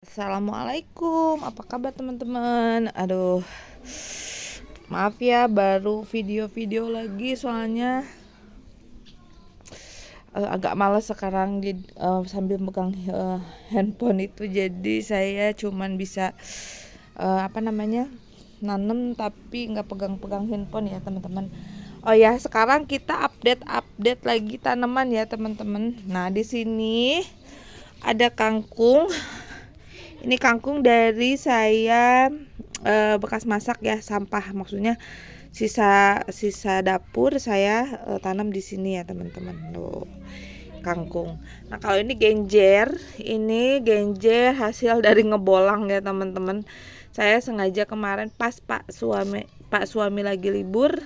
Assalamualaikum, apa kabar teman-teman? Aduh, maaf ya baru video lagi soalnya agak malas sekarang sambil megang handphone itu, jadi saya cuman bisa nanem tapi nggak pegang-pegang handphone ya teman-teman. Oh ya, sekarang kita update lagi tanaman ya teman-teman. Nah di sini ada kangkung. Ini kangkung dari saya bekas masak ya, sampah maksudnya sisa dapur saya tanam di sini ya teman-teman. Loh, kangkung. Nah, kalau ini genjer hasil dari ngebolang ya teman-teman. Saya sengaja kemarin pas Pak suami lagi libur,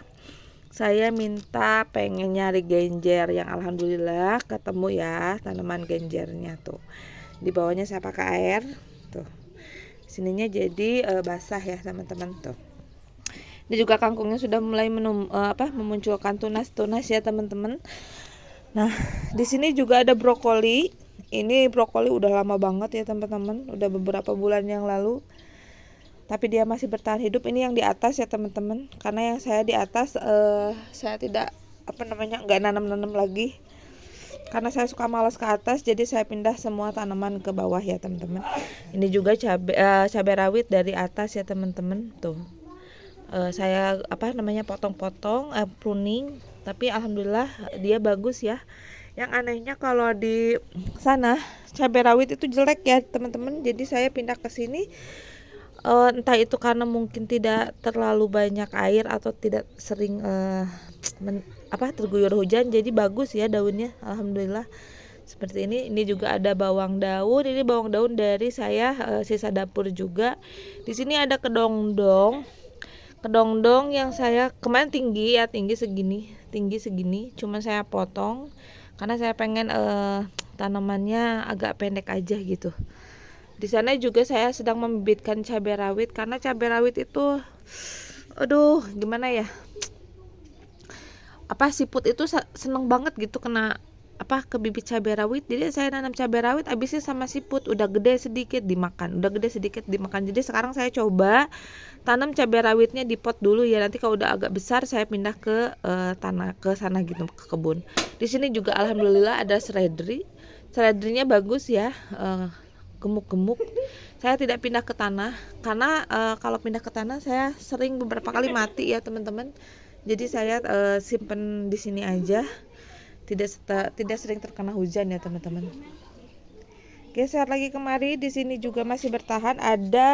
saya minta pengen nyari genjer yang alhamdulillah ketemu ya tanaman genjernya tuh. Di bawahnya saya pakai air tuh, sininya jadi basah ya teman-teman tuh. Ini juga kangkungnya sudah mulai memunculkan tunas-tunas ya teman-teman. Nah di sini juga ada brokoli. Ini brokoli udah lama banget ya teman-teman, udah beberapa bulan yang lalu, tapi dia masih bertahan hidup. Ini yang di atas ya teman-teman, karena yang saya di atas saya tidak nggak nanam lagi karena saya suka malas ke atas, jadi saya pindah semua tanaman ke bawah ya teman-teman. Ini juga cabai rawit dari atas ya teman-teman tuh. Saya potong-potong pruning, tapi alhamdulillah dia bagus ya. Yang anehnya kalau di sana cabai rawit itu jelek ya teman-teman, jadi saya pindah ke sini. Entah itu karena mungkin tidak terlalu banyak air atau tidak sering terguyur hujan, jadi bagus ya daunnya alhamdulillah seperti ini juga ada bawang daun. Ini bawang daun dari saya sisa dapur juga. Di sini ada kedongdong yang saya kemarin tinggi segini, cuma saya potong karena saya pengen tanamannya agak pendek aja gitu. Di sana juga saya sedang membibitkan cabai rawit, karena cabai rawit itu gimana ya, siput itu seneng banget gitu kena ke bibit cabai rawit. Jadi saya nanam cabai rawit, habisnya sama siput, udah gede sedikit dimakan. Jadi sekarang saya coba tanam cabai rawitnya di pot dulu ya, nanti kalau udah agak besar saya pindah ke tanah ke sana gitu, ke kebun. Di sini juga alhamdulillah ada seledrinya bagus ya, gemuk-gemuk. Saya tidak pindah ke tanah karena kalau pindah ke tanah saya sering beberapa kali mati ya teman-teman. Jadi saya simpen di sini aja, tidak sering terkena hujan ya teman-teman. Geser lagi kemari, di sini juga masih bertahan ada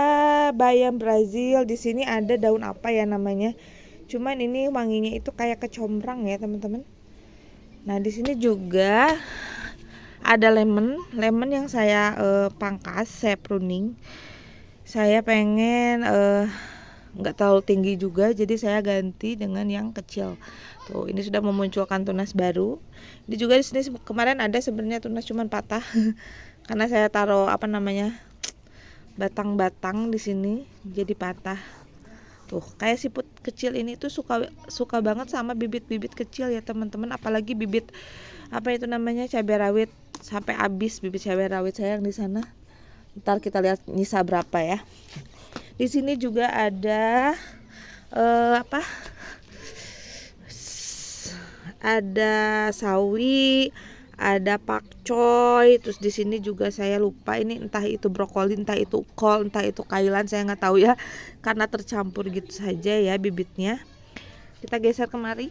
bayam Brazil. Di sini ada daun apa ya namanya, cuman ini wanginya itu kayak kecombrang ya teman-teman. Nah di sini juga ada lemon yang saya pangkas, saya pruning. Saya pengen nggak terlalu tinggi juga, jadi saya ganti dengan yang kecil. Tuh, ini sudah memunculkan tunas baru. Ini juga di sini kemarin ada sebenarnya tunas cuman patah karena saya taruh batang-batang di sini jadi patah. Tuh, kayak siput kecil ini tuh suka banget sama bibit-bibit kecil ya teman-teman, apalagi bibit cabai rawit. Sampai habis bibit cabai rawit saya yang di sana. Ntar kita lihat nyisa berapa ya. Di sini juga ada ada sawi, ada pakcoy. Terus di sini juga saya lupa ini entah itu brokoli, entah itu kol, entah itu kailan, saya nggak tahu ya karena tercampur gitu saja ya bibitnya. Kita geser kemari.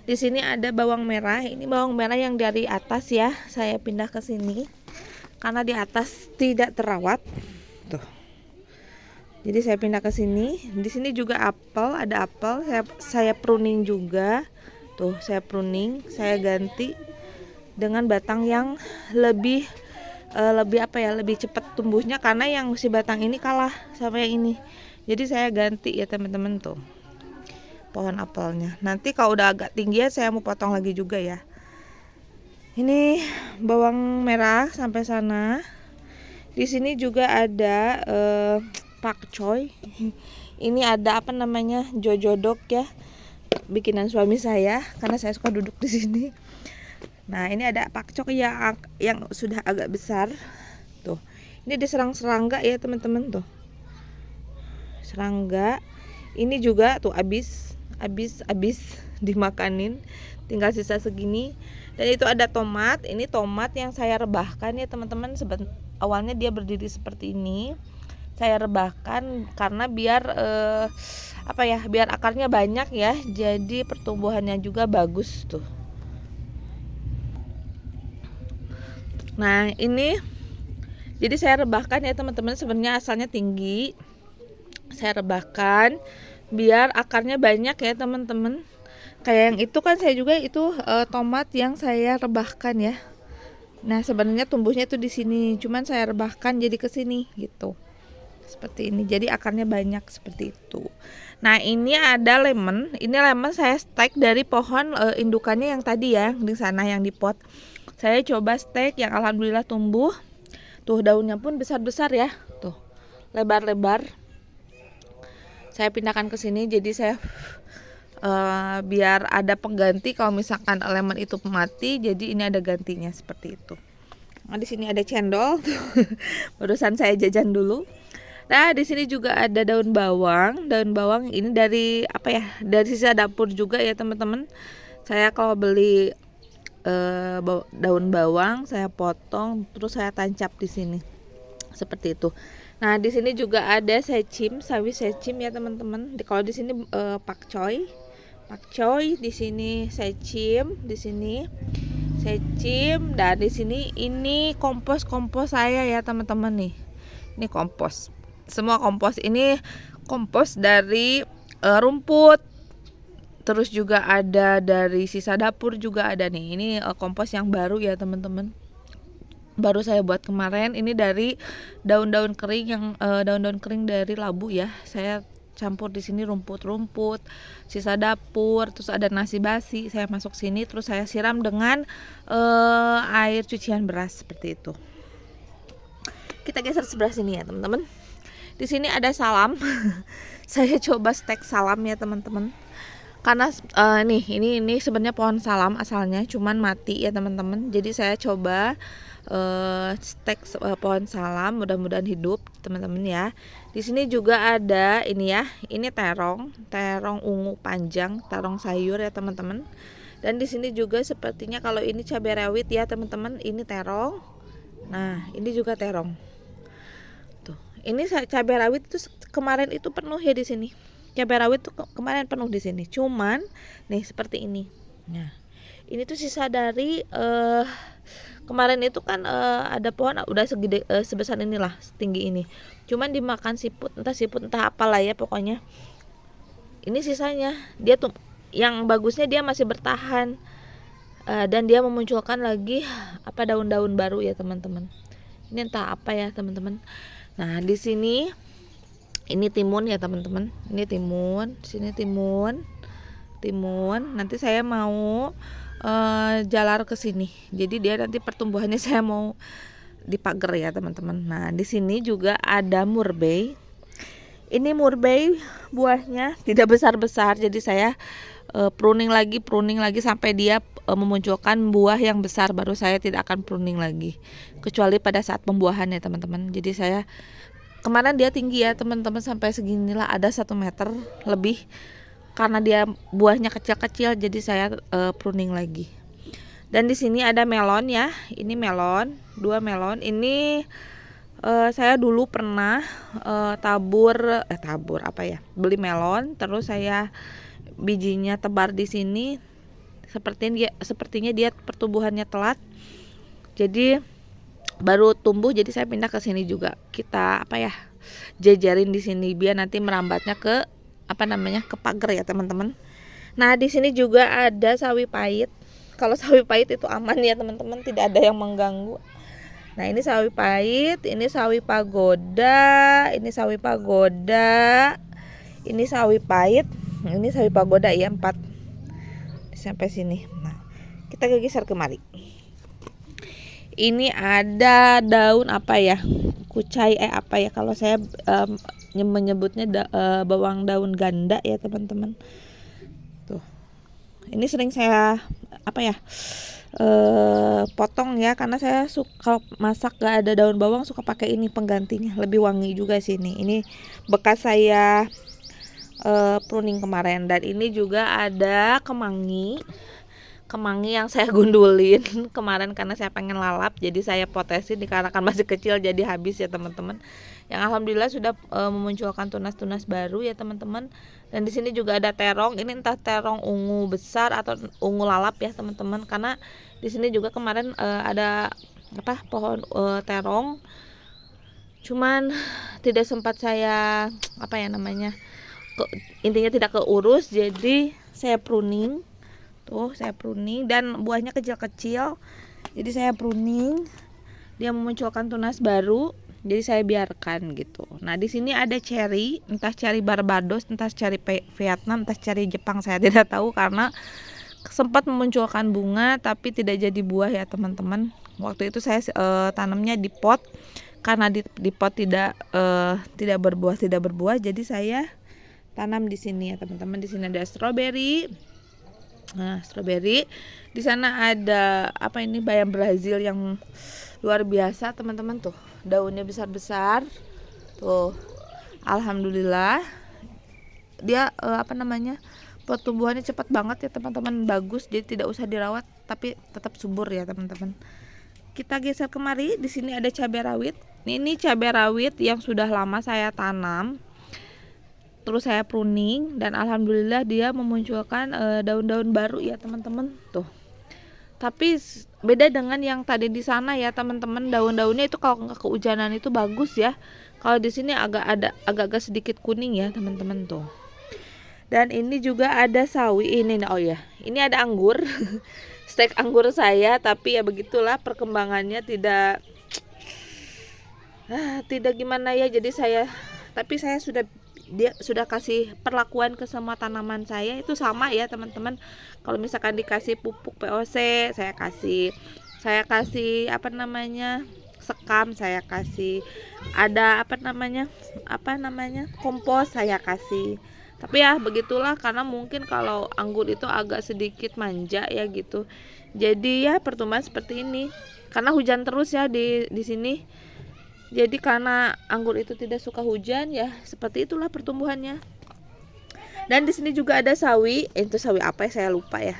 Di sini ada bawang merah. Ini bawang merah yang dari atas ya, saya pindah ke sini karena di atas tidak terawat. Tuh. Jadi saya pindah ke sini. Di sini juga ada apel. Saya pruning juga. Tuh, saya pruning, saya ganti dengan batang yang lebih cepat tumbuhnya, karena yang si batang ini kalah sama yang ini. Jadi saya ganti ya teman-teman tuh. Pohon apelnya. Nanti kalau udah agak tinggi ya saya mau potong lagi juga ya. Ini bawang merah sampai sana. Di sini juga ada pakcoy. Ini ada jojodok ya, bikinan suami saya karena saya suka duduk di sini. Nah, ini ada pakcoy yang sudah agak besar. Tuh. Ini diserang serangga ya teman-teman tuh. Serangga. Ini juga tuh habis dimakanin. Tinggal sisa segini. Dan itu ada tomat. Ini tomat yang saya rebahkan ya teman-teman. Awalnya dia berdiri seperti ini. Saya rebahkan karena biar biar akarnya banyak ya. Jadi pertumbuhannya juga bagus tuh. Nah, ini jadi saya rebahkan ya teman-teman. Sebenarnya asalnya tinggi. Saya rebahkan biar akarnya banyak ya teman-teman. Kayak yang itu kan saya juga itu tomat yang saya rebahkan ya. Nah, sebenarnya tumbuhnya itu di sini, cuman saya rebahkan jadi ke sini gitu. Seperti ini. Jadi akarnya banyak seperti itu. Nah, ini ada lemon. Ini lemon saya stek dari pohon indukannya yang tadi ya, di sana yang di pot. Saya coba stek yang alhamdulillah tumbuh. Tuh daunnya pun besar-besar ya. Tuh. Lebar-lebar. Saya pindahkan ke sini jadi saya biar ada pengganti kalau misalkan lemon itu mati, jadi ini ada gantinya seperti itu. Nah, di sini ada cendol. Barusan saya jajan dulu. Nah, di sini juga ada daun bawang. Daun bawang ini dari dari sisa dapur juga ya teman-teman. Saya kalau beli daun bawang saya potong terus saya tancap di sini. Seperti itu. Nah, di sini juga ada secim, sawi secim ya teman-teman. Kalau di sini pakcoy, di sini secim, di sini secim, dan di sini ini kompos saya ya teman-teman nih. Ini kompos. Semua kompos ini kompos dari rumput. Terus juga ada dari sisa dapur juga ada nih. Ini kompos yang baru ya teman-teman. Baru saya buat kemarin. Ini dari daun-daun kering yang daun-daun kering dari labu ya. Saya campur di sini rumput-rumput, sisa dapur, terus ada nasi basi. Saya masuk sini terus saya siram dengan air cucian beras seperti itu. Kita geser sebelah sini ya teman-teman. Di sini ada salam. Saya coba stek salam ya teman-teman. Karena ini sebenarnya pohon salam asalnya, cuman mati ya teman-teman. Jadi saya coba stek pohon salam, mudah-mudahan hidup teman-teman ya. Di sini juga ada ini ya, ini terong ungu panjang, terong sayur ya teman-teman. Dan di sini juga sepertinya kalau ini cabai rawit ya teman-teman, ini terong. Nah, ini juga terong. Tuh, ini cabai rawit itu kemarin itu penuh ya di sini. Cabai rawit tuh kemarin penuh di sini. Cuman nih seperti ini. Nah, ini tuh sisa dari kemarin itu kan ada pohon udah segede sebesar inilah, setinggi ini. Cuman dimakan siput entah apalah ya pokoknya. Ini sisanya. Dia tuh yang bagusnya dia masih bertahan dan dia memunculkan lagi daun-daun baru ya teman-teman. Ini entah apa ya teman-teman. Nah, di sini ini timun ya teman-teman. Ini timun, sini timun. Nanti saya mau jalar ke sini. Jadi dia nanti pertumbuhannya saya mau dipagar ya teman-teman. Nah, di sini juga ada murbei. Ini murbei buahnya tidak besar-besar. Jadi saya pruning lagi sampai dia memunculkan buah yang besar, baru saya tidak akan pruning lagi. Kecuali pada saat pembuahan ya teman-teman. Jadi saya kemarin dia tinggi ya teman-teman, sampai seginilah, ada 1 meter lebih. Karena dia buahnya kecil-kecil, jadi saya pruning lagi. Dan di sini ada melon ya. Ini melon, 2 melon. Ini saya dulu pernah beli melon, terus saya bijinya tebar di sini. Sepertinya dia pertumbuhannya telat. Jadi baru tumbuh, jadi saya pindah ke sini juga. Kita jajarin di sini biar nanti merambatnya ke ke pagar ya teman-teman. Nah, di sini juga ada sawi pahit. Kalau sawi pahit itu aman ya teman-teman, tidak ada yang mengganggu. Nah, ini sawi pahit, ini sawi pagoda, ini sawi pahit, ini sawi pagoda ya, 4 sampai sini. Nah, kita geser kemari. Ini ada daun kucai kalau saya menyebutnya bawang daun ganda ya teman-teman. Tuh, Ini sering saya potong ya, karena saya suka kalau masak gak ada daun bawang suka pakai ini penggantinya, lebih wangi juga sih ini bekas saya pruning kemarin. Dan ini juga ada kemangi yang saya gundulin kemarin karena saya pengen lalap, jadi saya potesin dikarenakan masih kecil jadi habis ya teman-teman. Yang alhamdulillah sudah memunculkan tunas-tunas baru ya teman-teman. Dan di sini juga ada terong, ini entah terong ungu besar atau ungu lalap ya teman-teman, karena di sini juga kemarin ada pohon terong, cuman tidak sempat saya intinya tidak keurus, jadi saya pruning. Tuh saya pruning dan buahnya kecil-kecil, jadi saya pruning, dia memunculkan tunas baru, jadi saya biarkan gitu. Nah di sini ada cherry, entah cherry Barbados, entah cherry Vietnam, entah cherry Jepang, saya tidak tahu karena sempat memunculkan bunga tapi tidak jadi buah ya teman-teman. Waktu itu saya tanamnya di pot, karena di pot tidak berbuah, jadi saya tanam di sini ya teman-teman. Di sini ada strawberry. Nah, strawberry. Di sana ada bayam Brazil yang luar biasa, teman-teman tuh. Daunnya besar-besar. Tuh. Alhamdulillah. Dia pertumbuhannya cepat banget ya, teman-teman. Bagus, jadi tidak usah dirawat tapi tetap subur ya, teman-teman. Kita geser kemari. Di sini ada cabai rawit. Ini cabai rawit yang sudah lama saya tanam. Terus saya pruning dan alhamdulillah dia memunculkan daun-daun baru ya teman-teman tuh. Tapi beda dengan yang tadi di sana ya teman-teman, daun-daunnya itu kalau nggak kehujanan itu bagus ya. Kalau di sini agak-agak sedikit kuning ya teman-teman tuh. Dan ini juga ada sawi ini, ini ada anggur. Stek anggur saya, tapi ya begitulah perkembangannya tidak gimana ya. Jadi saya sudah kasih perlakuan ke semua tanaman saya itu sama ya teman-teman. Kalau misalkan dikasih pupuk POC saya kasih sekam, saya kasih ada kompos saya kasih. Tapi ya begitulah, karena mungkin kalau anggur itu agak sedikit manja ya gitu. Jadi ya pertumbuhan seperti ini karena hujan terus ya di sini. Jadi karena anggur itu tidak suka hujan ya, seperti itulah pertumbuhannya. Dan di sini juga ada sawi. Itu sawi apa ya, saya lupa ya.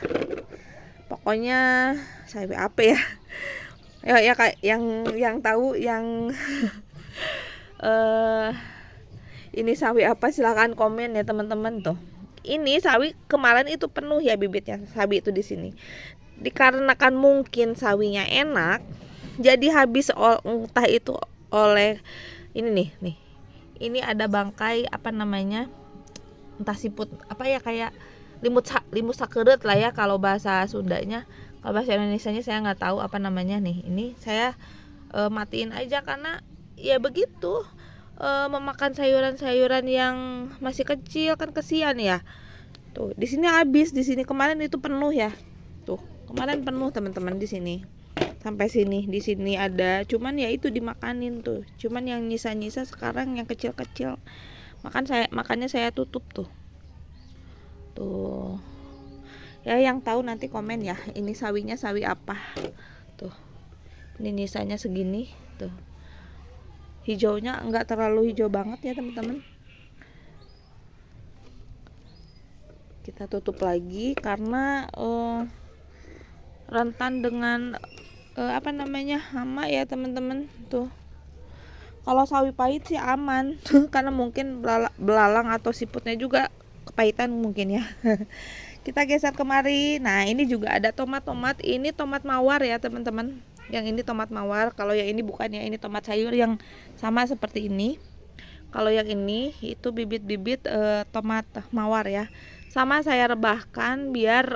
Pokoknya sawi apa ya? Ya kayak yang tahu yang ini sawi apa silahkan komen ya teman-teman tuh. Ini sawi kemarin itu penuh ya bibitnya, sawi itu di sini. Dikarenakan mungkin sawinya enak, jadi habis entah itu oleh ini nih. Ini ada bangkai entah siput kayak limut sakeureut lah ya kalau bahasa Sundanya. Kalau bahasa Indonesianya saya nggak tahu nih. Ini saya matiin aja karena ya begitu, memakan sayuran-sayuran yang masih kecil kan kesian ya. Tuh, di sini habis, di sini kemarin itu penuh ya. Tuh, kemarin penuh teman-teman di sini. Sampai sini, di sini ada, cuman ya itu dimakanin tuh. Cuman yang nyisa-nyisa sekarang yang kecil-kecil. Makanya saya tutup tuh. Tuh. Ya yang tahu nanti komen ya. Ini sawinya sawi apa? Tuh. Ini nyisanya segini tuh. Hijaunya enggak terlalu hijau banget ya, teman-teman. Kita tutup lagi karena rentan dengan hama ya teman-teman tuh. Kalau sawi pahit sih aman karena mungkin belalang atau siputnya juga kepahitan mungkin ya. Kita geser kemari. Nah ini juga ada tomat. Ini tomat mawar ya teman-teman. Yang ini tomat mawar. Kalau yang ini bukan ya, ini tomat sayur yang sama seperti ini. Kalau yang ini itu bibit-bibit tomat mawar ya. Sama saya rebahkan biar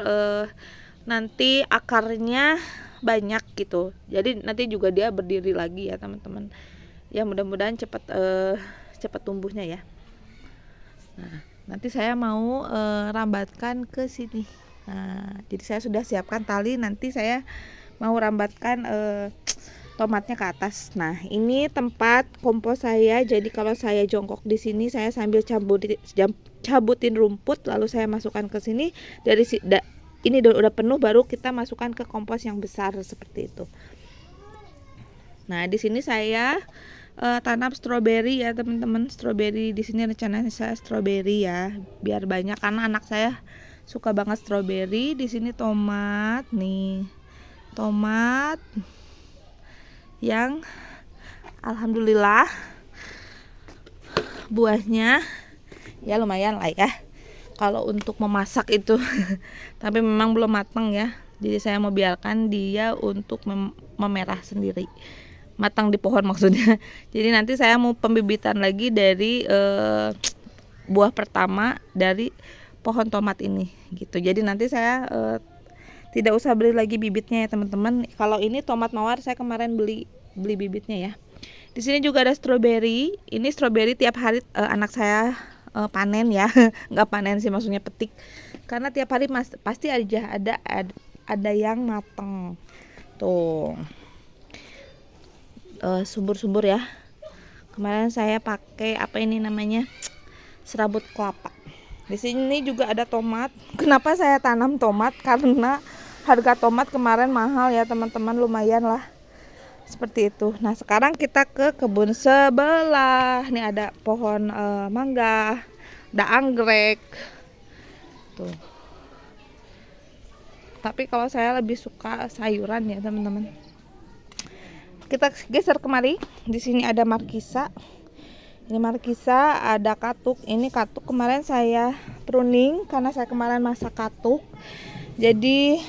nanti akarnya banyak gitu. Jadi nanti juga dia berdiri lagi ya teman-teman. Ya mudah-mudahan cepat tumbuhnya ya. Nah, nanti saya mau rambatkan ke sini. Nah, jadi saya sudah siapkan tali, nanti saya mau rambatkan tomatnya ke atas. Nah, ini tempat kompos saya. Jadi kalau saya jongkok di sini, saya sambil cabutin rumput, lalu saya masukkan ke sini. ini udah penuh baru kita masukkan ke kompos yang besar seperti itu. Nah, di sini saya tanam stroberi ya teman-teman. Stroberi di sini rencananya saya stroberi ya, biar banyak karena anak saya suka banget stroberi. Di sini tomat nih, tomat yang alhamdulillah buahnya ya lumayan lah ya kalau untuk memasak itu. Tapi memang belum matang ya, jadi saya mau biarkan dia untuk memerah sendiri, matang di pohon maksudnya. Jadi nanti saya mau pembibitan lagi dari buah pertama dari pohon tomat ini gitu. Jadi nanti saya tidak usah beli lagi bibitnya ya teman-teman. Kalau ini tomat mawar saya kemarin beli bibitnya ya. Di sini juga ada stroberi. Ini stroberi tiap hari anak saya panen ya. Nggak panen sih, maksudnya petik. Karena tiap hari pasti aja ada yang mateng. Tuh. Subur-subur ya. Kemarin saya pakai apa ini namanya? Serabut kelapa. Di sini juga ada tomat. Kenapa saya tanam tomat? Karena harga tomat kemarin mahal ya teman-teman, lumayan lah. Seperti itu. Nah, sekarang kita ke kebun sebelah. Ini ada pohon mangga, ada anggrek. Tuh. Tapi kalau saya lebih suka sayuran ya, teman-teman. Kita geser kemari. Di sini ada markisa. Ini markisa, ada katuk. Ini katuk kemarin saya pruning karena saya kemarin masak katuk. Jadi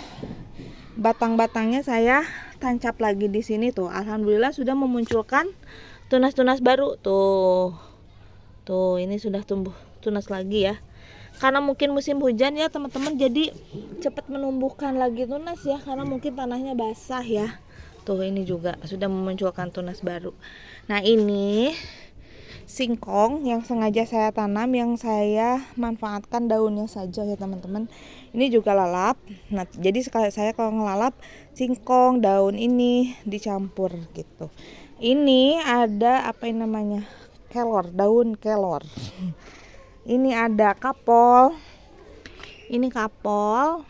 batang-batangnya saya tancap lagi di sini tuh. Alhamdulillah sudah memunculkan tunas-tunas baru tuh. Tuh, ini sudah tumbuh tunas lagi ya. Karena mungkin musim hujan ya teman-teman, jadi cepat menumbuhkan lagi tunas ya, karena mungkin tanahnya basah ya. Tuh, ini juga sudah memunculkan tunas baru. Nah, ini singkong yang sengaja saya tanam, yang saya manfaatkan daunnya saja ya teman-teman. Ini juga lalap. Nah, jadi saya kalau ngelalap singkong, daun ini dicampur gitu. Ini ada apa yang namanya? Kelor, daun kelor. Ini ada kapol. Ini kapol.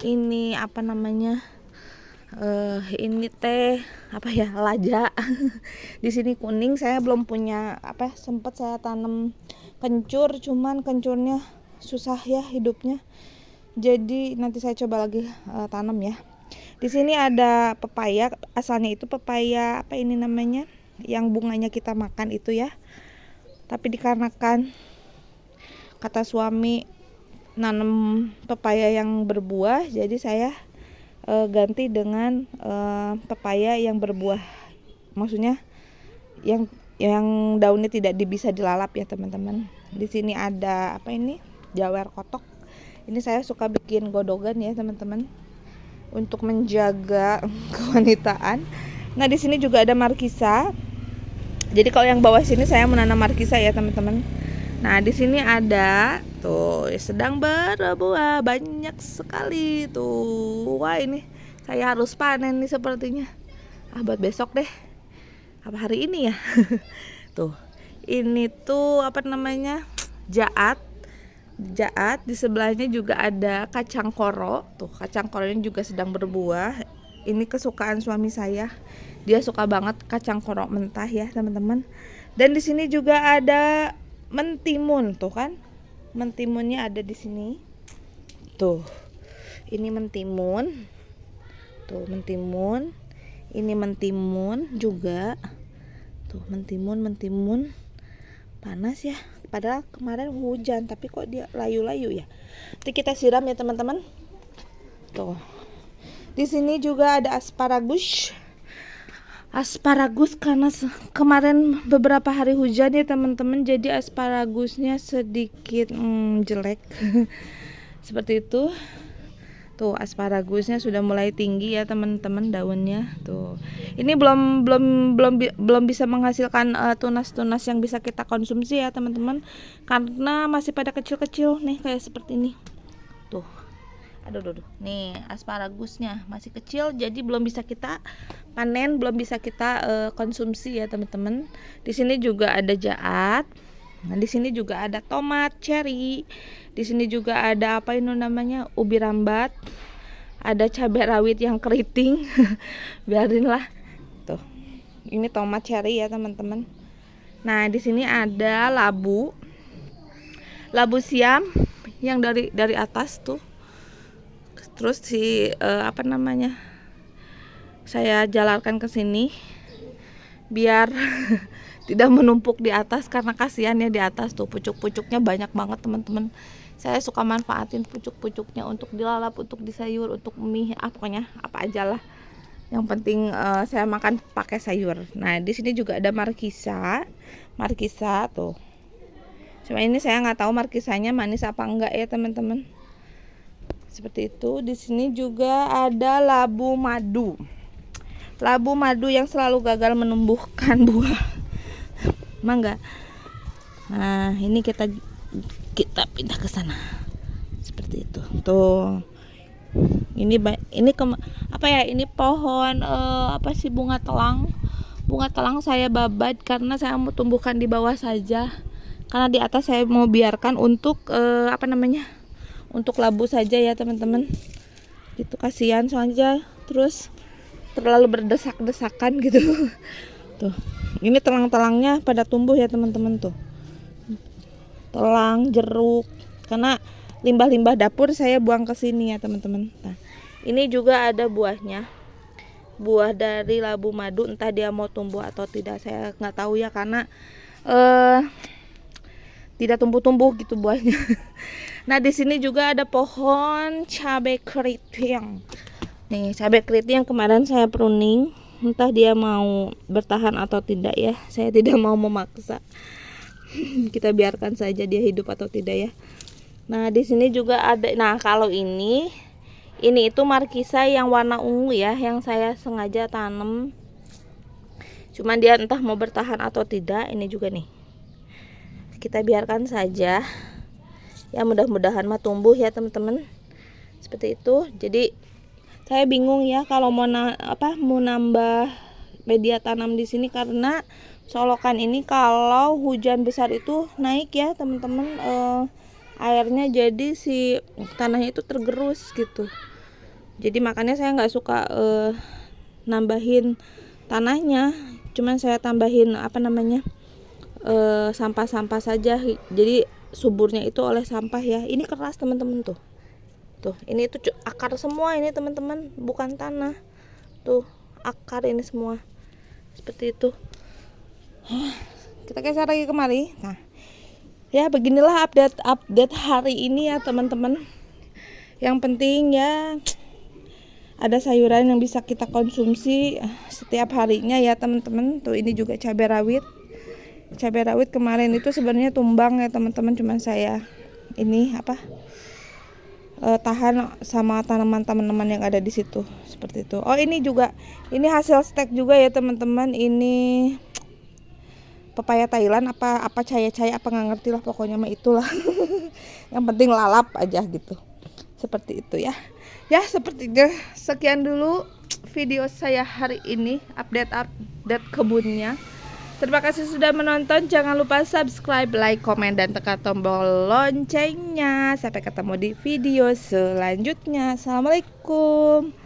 Ini apa namanya? Ini teh apa ya, laja. Di sini kuning. Saya belum punya apa, sempat saya tanam kencur, cuman kencurnya susah ya hidupnya. Jadi nanti saya coba lagi tanam ya. Di sini ada pepaya, asalnya itu pepaya apa ini namanya, yang bunganya kita makan itu ya. Tapi dikarenakan kata suami nanam pepaya yang berbuah, jadi saya ganti dengan pepaya yang berbuah, maksudnya yang daunnya tidak bisa dilalap ya teman-teman. Di sini ada apa ini, jawer kotok. Ini saya suka bikin godogan ya teman-teman untuk menjaga kewanitaan. Nah, di sini juga ada markisa. Jadi kalau yang bawah sini saya menanam markisa ya teman-teman. Nah, di sini ada tuh sedang berbuah banyak sekali tuh. Wah, ini saya harus panen nih sepertinya. Buat besok deh. Apa hari ini ya? Tuh. Ini tuh apa namanya? Jaat. Di sebelahnya juga ada kacang koro. Tuh, kacang koro ini juga sedang berbuah. Ini kesukaan suami saya. Dia suka banget kacang koro mentah ya, teman-teman. Dan di sini juga ada mentimun, tuh kan? Mentimunnya ada di sini. Tuh. Ini mentimun. Tuh, mentimun. Ini mentimun juga. Tuh, mentimun. Panas ya. Padahal kemarin hujan, tapi kok dia layu-layu ya. Nanti kita siram ya, teman-teman. Tuh. Di sini juga ada asparagus. Karena kemarin beberapa hari hujan ya teman-teman, jadi asparagusnya sedikit jelek. Seperti itu. Tuh, asparagusnya sudah mulai tinggi ya teman-teman daunnya. Tuh. Ini belum bisa menghasilkan tunas-tunas yang bisa kita konsumsi ya teman-teman, karena masih pada kecil-kecil nih kayak seperti ini. Tuh. Aduh. Nih, asparagusnya masih kecil, jadi belum bisa kita panen, belum bisa kita konsumsi ya teman-teman. Di sini juga ada jaat. Nah, di sini juga ada tomat cherry. Di sini juga ada apa ini namanya? Ubi rambat. Ada cabai rawit yang keriting. Biarinlah. Tuh. Ini tomat cherry ya, teman-teman. Nah, di sini ada labu. Labu siam yang dari atas tuh. Terus apa namanya? Saya jalarkan ke sini biar tidak menumpuk di atas, karena kasihan ya di atas tuh pucuk-pucuknya banyak banget, teman-teman. Saya suka manfaatin pucuk-pucuknya untuk dilalap, untuk disayur, untuk mie, pokoknya apa aja lah. Yang penting saya makan pakai sayur. Nah, di sini juga ada markisa tuh. Cuma ini saya nggak tahu markisanya manis apa enggak ya, teman-teman. Seperti itu. Di sini juga ada labu madu. Labu madu yang selalu gagal menumbuhkan buah mangga. Nah, ini kita pindah ke sana. Seperti itu. Tuh. Ini apa ya? Ini pohon apa sih, bunga telang. Bunga telang saya babat karena saya mau tumbuhkan di bawah saja. Karena di atas saya mau biarkan untuk apa namanya? Untuk labu saja ya, teman-teman. Itu kasihan soalnya terus terlalu berdesak-desakan gitu. Tuh. Ini telang-telangnya pada tumbuh ya, teman-teman tuh. Telang, jeruk. Karena limbah-limbah dapur saya buang ke sini ya, teman-teman. Nah, ini juga ada buahnya. Buah dari labu madu, entah dia mau tumbuh atau tidak, saya nggak tahu ya, karena tidak tumbuh-tumbuh gitu buahnya. Nah, di sini juga ada pohon cabai keriting. Nih, cabai keriting yang kemarin saya pruning, entah dia mau bertahan atau tidak ya. Saya tidak mau memaksa. Kita biarkan saja dia hidup atau tidak ya. Nah, di sini juga ada. Nah, kalau ini itu markisa yang warna ungu ya, yang saya sengaja tanam. Cuman dia entah mau bertahan atau tidak. Ini juga nih. Kita biarkan saja. Ya, mudah-mudahan mah tumbuh ya, teman-teman. Seperti itu. Jadi saya bingung ya kalau mau nambah media tanam di sini, karena solokan ini kalau hujan besar itu naik ya, teman-teman, airnya, jadi si tanahnya itu tergerus gitu. Jadi makanya saya nggak suka nambahin tanahnya, cuman saya tambahin apa namanya sampah-sampah saja. Jadi suburnya itu oleh sampah ya. Ini keras, teman-teman tuh. Tuh, ini tuh akar semua ini, teman-teman, bukan tanah. Tuh, akar ini semua. Seperti itu. Kita geser lagi kemari. Nah, ya beginilah update hari ini ya, teman-teman. Yang penting ya ada sayuran yang bisa kita konsumsi setiap harinya ya, teman-teman. Tuh, ini juga cabai rawit. Cabai rawit kemarin itu sebenarnya tumbang ya, teman-teman, cuman saya ini tahan sama tanaman teman-teman yang ada di situ. Seperti itu. Oh, ini juga, ini hasil stek juga ya, teman-teman. Ini pepaya Thailand apa caya-caya apa nggak ngerti lah, pokoknya mah itulah. Yang penting lalap aja gitu. Seperti itu ya. Ya, seperti itu. Sekian dulu video saya hari ini, update kebunnya. Terima kasih sudah menonton. Jangan lupa subscribe, like, komen, dan tekan tombol loncengnya. Sampai ketemu di video selanjutnya. Assalamualaikum.